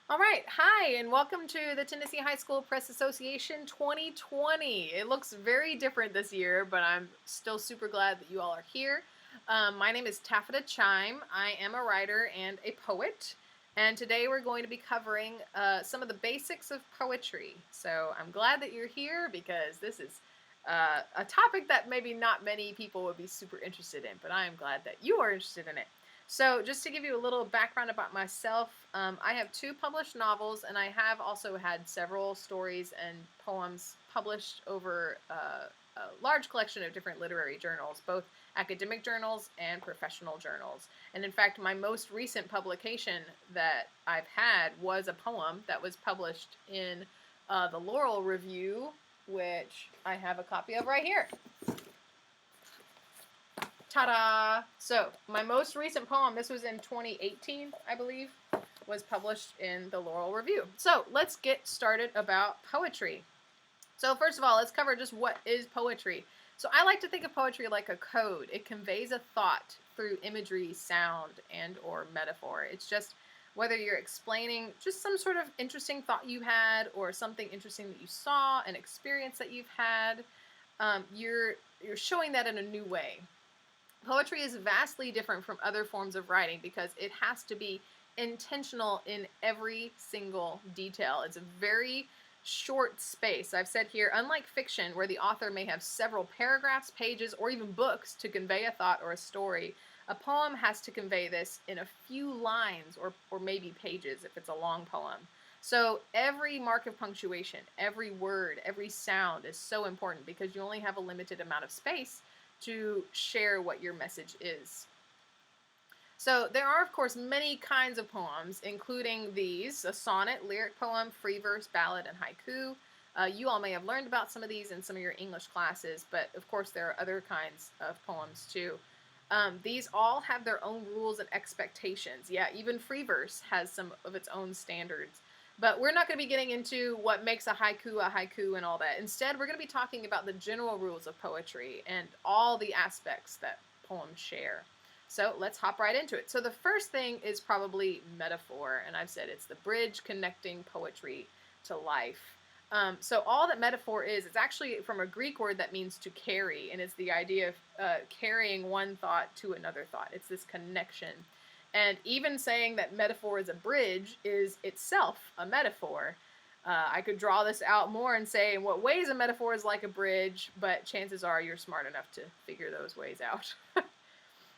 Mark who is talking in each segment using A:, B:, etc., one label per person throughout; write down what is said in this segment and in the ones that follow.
A: All right, hi, and welcome to the Tennessee High School Press Association 2020. It looks very different this year, but I'm still super glad that you all are here. My name is Taffy Chime. I am a writer and a poet, and today we're going to be covering some of the basics of poetry. So I'm glad that you're here because this is a topic that maybe not many people would be super interested in, but I am glad that you are interested in it. So, just to give you a little background about myself, I have two published novels, and I have also had several stories and poems published over a large collection of different literary journals, both academic journals and professional journals. And in fact, my most recent publication that I've had was a poem that was published in the Laurel Review, which I have a copy of right here. Ta-da! So, my most recent poem, this was in 2018, I believe, was published in the Laurel Review. So, let's get started about poetry. So, first of all, let's cover just what is poetry. So, I like to think of poetry like a code. It conveys a thought through imagery, sound, and or metaphor. It's just whether you're explaining just some sort of interesting thought you had or something interesting that you saw, an experience that you've had, you're showing that in a new way. Poetry is vastly different from other forms of writing because it has to be intentional in every single detail. It's a very short space. I've said here, unlike fiction, where the author may have several paragraphs, pages, or even books to convey a thought or a story, a poem has to convey this in a few lines or maybe pages if it's a long poem. So every mark of punctuation, every word, every sound is so important because you only have a limited amount of space to share what your message is. So there are, of course, many kinds of poems, including these: a sonnet, lyric poem, free verse, ballad, and haiku. You all may have learned about some of these in some of your English classes, but of course there are other kinds of poems too. These all have their own rules and expectations. Yeah, even free verse has some of its own standards. But we're not going to be getting into what makes a haiku and all that. Instead, we're going to be talking about the general rules of poetry and all the aspects that poems share. So let's hop right into it. So the first thing is probably metaphor, and I've said it's the bridge connecting poetry to life. So all that metaphor is, it's actually from a Greek word that means to carry, and it's the idea of carrying one thought to another thought. It's this connection. And even saying that metaphor is a bridge is itself a metaphor. I could draw this out more and say in what ways a metaphor is like a bridge, but chances are you're smart enough to figure those ways out.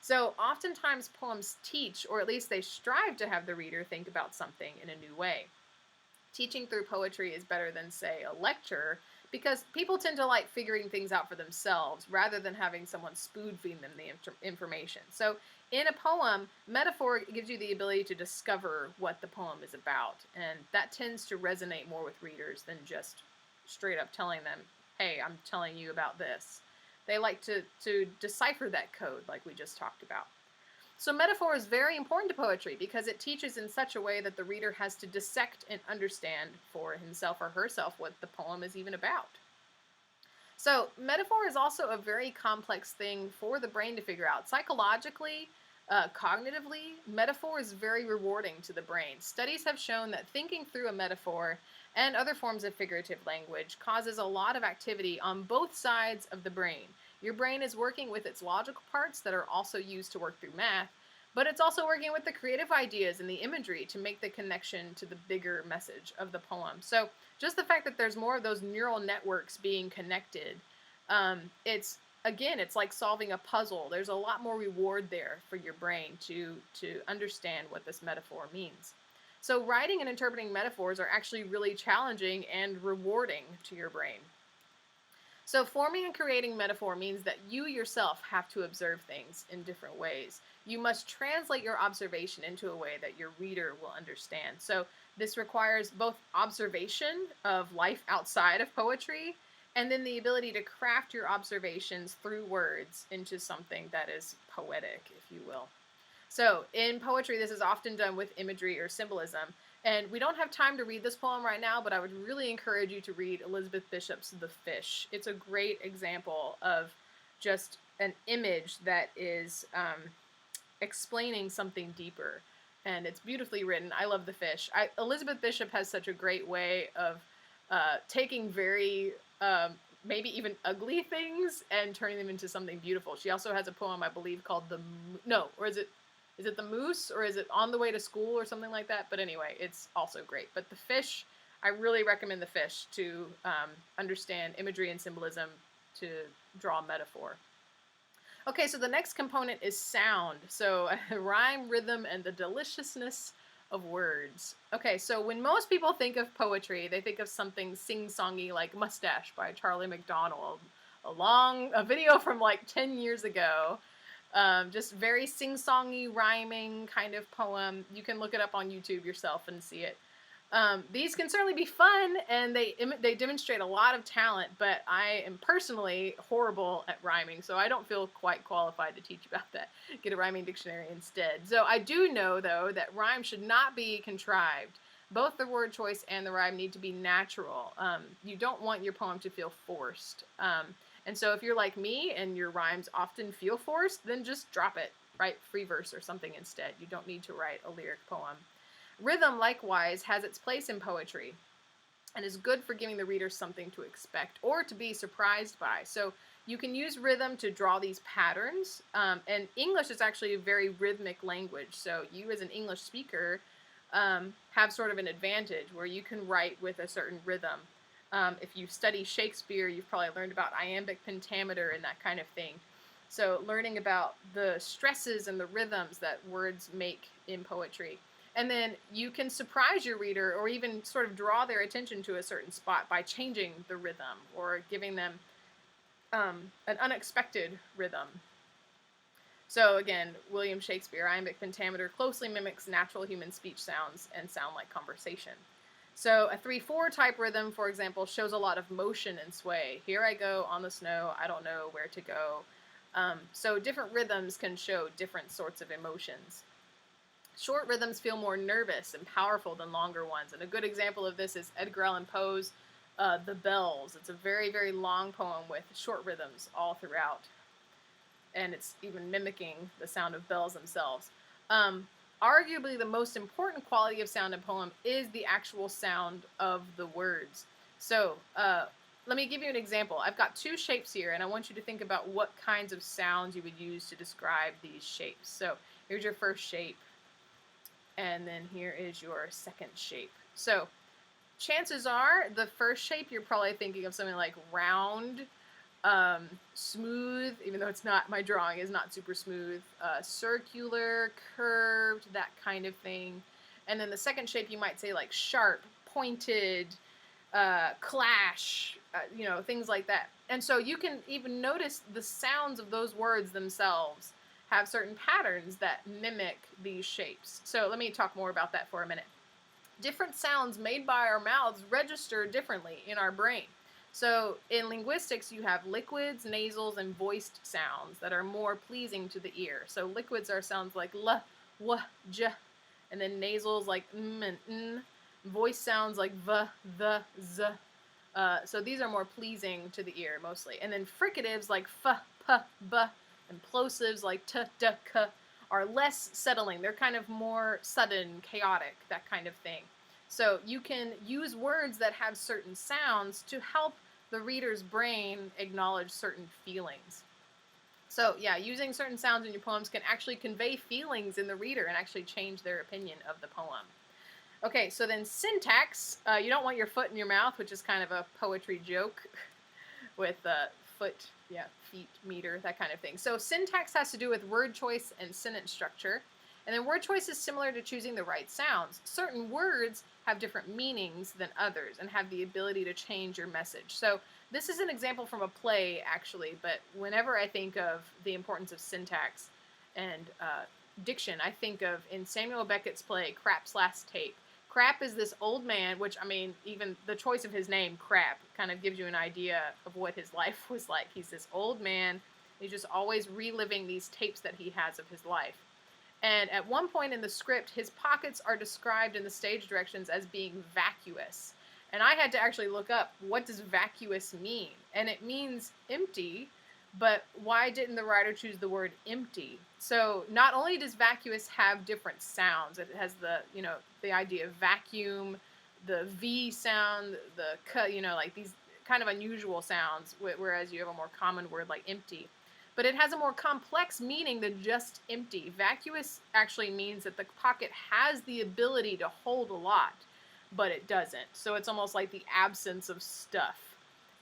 A: So oftentimes poems teach, or at least they strive to have the reader think about something in a new way. Teaching through poetry is better than, say, a lecture, because people tend to like figuring things out for themselves rather than having someone spoon feed them the information. So in a poem, metaphor gives you the ability to discover what the poem is about, and that tends to resonate more with readers than just straight up telling them, hey, I'm telling you about this. They like to decipher that code like we just talked about. So metaphor is very important to poetry because it teaches in such a way that the reader has to dissect and understand for himself or herself what the poem is even about. So metaphor is also a very complex thing for the brain to figure out. Psychologically, cognitively, metaphor is very rewarding to the brain. Studies have shown that thinking through a metaphor and other forms of figurative language causes a lot of activity on both sides of the brain. Your brain is working with its logical parts that are also used to work through math, but it's also working with the creative ideas and the imagery to make the connection to the bigger message of the poem. So just the fact that there's more of those neural networks being connected, it's like solving a puzzle. There's a lot more reward there for your brain to understand what this metaphor means. So writing and interpreting metaphors are actually really challenging and rewarding to your brain. So forming and creating metaphor means that you yourself have to observe things in different ways. You must translate your observation into a way that your reader will understand. So this requires both observation of life outside of poetry and then the ability to craft your observations through words into something that is poetic, if you will. So in poetry, this is often done with imagery or symbolism. And we don't have time to read this poem right now, but I would really encourage you to read Elizabeth Bishop's The Fish. It's a great example of just an image that is explaining something deeper. and it's beautifully written. I love The Fish. Elizabeth Bishop has such a great way of taking very maybe even ugly things and turning them into something beautiful. She also has a poem, I believe, called is it The Moose, or is it On the Way to School or something like that? But anyway, it's also great. But The Fish, I really recommend The Fish to understand imagery and symbolism, to draw metaphor. Okay, so the next component is sound. So rhyme, rhythm, and the deliciousness of words. Okay, so when most people think of poetry, they think of something sing-songy like Mustache by Charlie McDonald, a video from like 10 years ago. Just very sing-songy, rhyming kind of poem. You can look it up on YouTube yourself and see it. These can certainly be fun, and they demonstrate a lot of talent, but I am personally horrible at rhyming, so I don't feel quite qualified to teach about that. Get a rhyming dictionary instead. So I do know, though, that rhyme should not be contrived. Both the word choice and the rhyme need to be natural. You don't want your poem to feel forced. And so if you're like me and your rhymes often feel forced, then just drop it. Write free verse or something instead. You don't need to write a lyric poem. Rhythm, likewise, has its place in poetry and is good for giving the reader something to expect or to be surprised by. So you can use rhythm to draw these patterns. And English is actually a very rhythmic language. So you, as an English speaker, have sort of an advantage where you can write with a certain rhythm. If you study Shakespeare, you've probably learned about iambic pentameter and that kind of thing. So learning about the stresses and the rhythms that words make in poetry. And then you can surprise your reader or even sort of draw their attention to a certain spot by changing the rhythm or giving them an unexpected rhythm. So again, William Shakespeare, iambic pentameter closely mimics natural human speech sounds and sound like conversation. So a 3/4 type rhythm, for example, shows a lot of motion and sway. Here I go on the snow, I don't know where to go. So different rhythms can show different sorts of emotions. Short rhythms feel more nervous and powerful than longer ones. And a good example of this is Edgar Allan Poe's The Bells. It's a very, very long poem with short rhythms all throughout. And it's even mimicking the sound of bells themselves. Arguably, the most important quality of sound in a poem is the actual sound of the words. So let me give you an example. I've got two shapes here, and I want you to think about what kinds of sounds you would use to describe these shapes. So here's your first shape. And then here is your second shape. So chances are the first shape you're probably thinking of something like round, smooth, even though it's not, my drawing is not super smooth, circular, curved, that kind of thing. And then the second shape you might say like sharp, pointed, clash, things like that. And so you can even notice the sounds of those words themselves have certain patterns that mimic these shapes. So let me talk more about that for a minute. Different sounds made by our mouths register differently in our brain. So in linguistics, you have liquids, nasals, and voiced sounds that are more pleasing to the ear. So liquids are sounds like l, w, j, and then nasals like m and n. Voice sounds like v, the, z. So these are more pleasing to the ear mostly. And then fricatives like f, p, b, and plosives like t, d, k are less settling. They're kind of more sudden, chaotic, that kind of thing. So you can use words that have certain sounds to help the reader's brain acknowledge certain feelings. So yeah, using certain sounds in your poems can actually convey feelings in the reader and actually change their opinion of the poem. Okay, so then syntax. You don't want your foot in your mouth, which is kind of a poetry joke with foot, feet, meter, that kind of thing. So syntax has to do with word choice and sentence structure. And then word choice is similar to choosing the right sounds. Certain words have different meanings than others and have the ability to change your message. So this is an example from a play, actually, but whenever I think of the importance of syntax and diction, I think of in Samuel Beckett's play, Crap's Last Tape. Crap is this old man, which, I mean, even the choice of his name, Crap, kind of gives you an idea of what his life was like. He's this old man. He's just always reliving these tapes that he has of his life. And at one point in the script, his pockets are described in the stage directions as being vacuous. And I had to actually look up, what does vacuous mean? And it means empty, But why didn't the writer choose the word empty? So not only does vacuous have different sounds, it has the, the idea of vacuum, the V sound, the K, like these kind of unusual sounds, whereas you have a more common word like empty. But it has a more complex meaning than just empty. Vacuous actually means that the pocket has the ability to hold a lot, but it doesn't. So it's almost like the absence of stuff.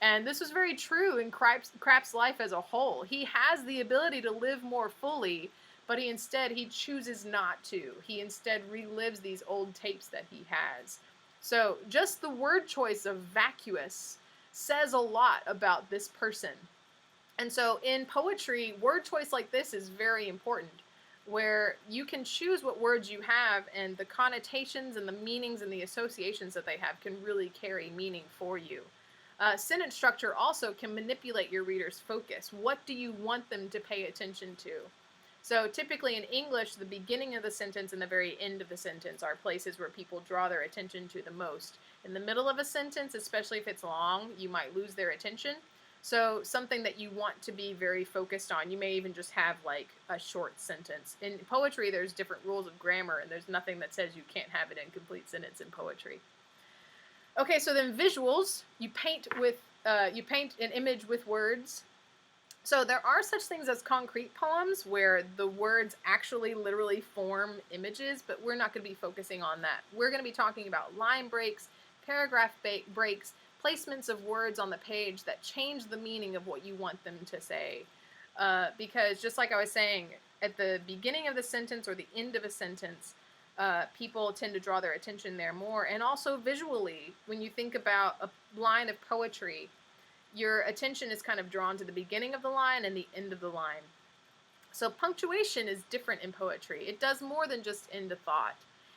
A: And this was very true in Krapp's life as a whole. He has the ability to live more fully, but he chooses not to. He instead relives these old tapes that he has. So just the word choice of vacuous says a lot about this person. And so in poetry, word choice like this is very important, where you can choose what words you have, and the connotations and the meanings and the associations that they have can really carry meaning for you. Sentence structure also can manipulate your reader's focus. What do you want them to pay attention to? So typically in English, the beginning of the sentence and the very end of the sentence are places where people draw their attention to the most. In the middle of a sentence, especially if it's long, you might lose their attention. So something that you want to be very focused on. You may even just have like a short sentence. In poetry, there's different rules of grammar, and there's nothing that says you can't have an incomplete sentence in poetry. Okay, so then visuals, you paint an image with words. So there are such things as concrete poems where the words actually literally form images, but we're not going to be focusing on that. We're going to be talking about line breaks, paragraph breaks, placements of words on the page that change the meaning of what you want them to say. Because just like I was saying, at the beginning of the sentence or the end of a sentence, people tend to draw their attention there more. And also visually, when you think about a line of poetry, your attention is kind of drawn to the beginning of the line and the end of the line. So punctuation is different in poetry. It does more than just end a thought.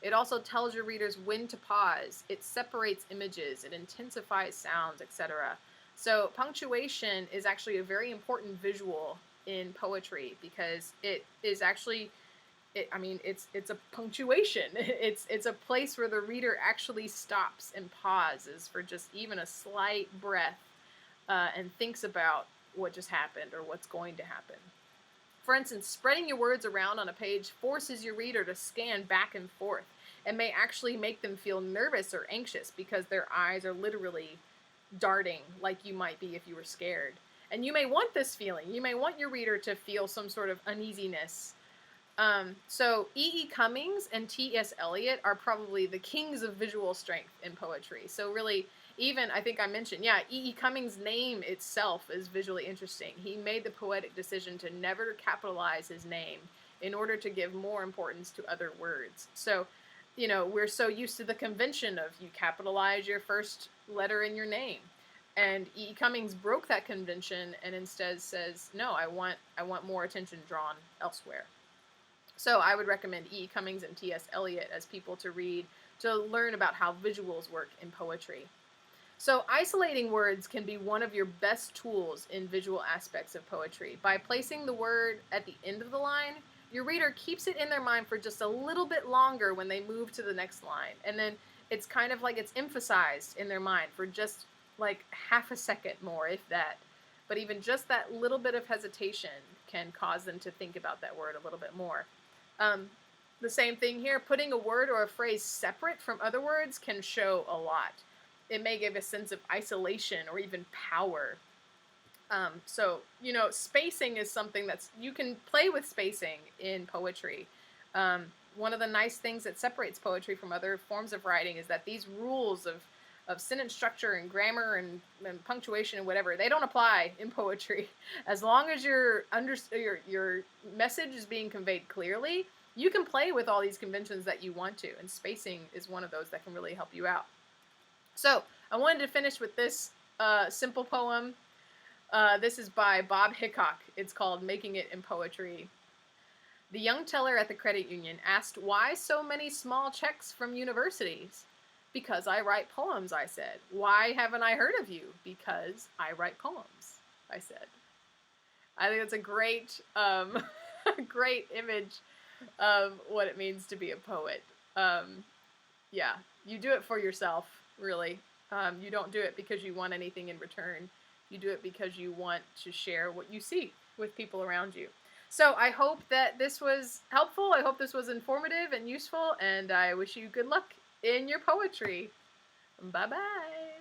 A: It also tells your readers when to pause. It separates images. It intensifies sounds, etc. So punctuation is actually a very important visual in poetry because it is actually, it's a punctuation. It's a place where the reader actually stops and pauses for just even a slight breath and thinks about what just happened or what's going to happen. For instance, spreading your words around on a page forces your reader to scan back and forth and may actually make them feel nervous or anxious because their eyes are literally darting like you might be if you were scared. And you may want this feeling. You may want your reader to feel some sort of uneasiness. So E.E. Cummings and T.S. Eliot are probably the kings of visual strength in poetry. So really, even, I think I mentioned, E.E. Cummings' name itself is visually interesting. He made the poetic decision to never capitalize his name in order to give more importance to other words. So, we're so used to the convention of you capitalize your first letter in your name. And E.E. Cummings broke that convention and instead says, no, I want more attention drawn elsewhere. So I would recommend E.E. Cummings and T.S. Eliot as people to read to learn about how visuals work in poetry. So isolating words can be one of your best tools in visual aspects of poetry. By placing the word at the end of the line, your reader keeps it in their mind for just a little bit longer when they move to the next line. And then it's kind of like it's emphasized in their mind for just like half a second more, if that. But even just that little bit of hesitation can cause them to think about that word a little bit more. The same thing here, putting a word or a phrase separate from other words can show a lot. It may give a sense of isolation or even power. So, spacing is something you can play with spacing in poetry. One of the nice things that separates poetry from other forms of writing is that these rules of sentence structure and grammar and punctuation and whatever, they don't apply in poetry. As long as your message is being conveyed clearly, you can play with all these conventions that you want to, and spacing is one of those that can really help you out. So I wanted to finish with this simple poem. This is by Bob Hickok. It's called Making It in Poetry. The young teller at the credit union asked why so many small checks from universities. Because I write poems, I said. Why haven't I heard of you? Because I write poems, I said. I think that's a great, great image of what it means to be a poet. You do it for yourself, really. You don't do it because you want anything in return. You do it because you want to share what you see with people around you. So I hope that this was helpful. I hope this was informative and useful, and I wish you good luck in your poetry. Bye-bye.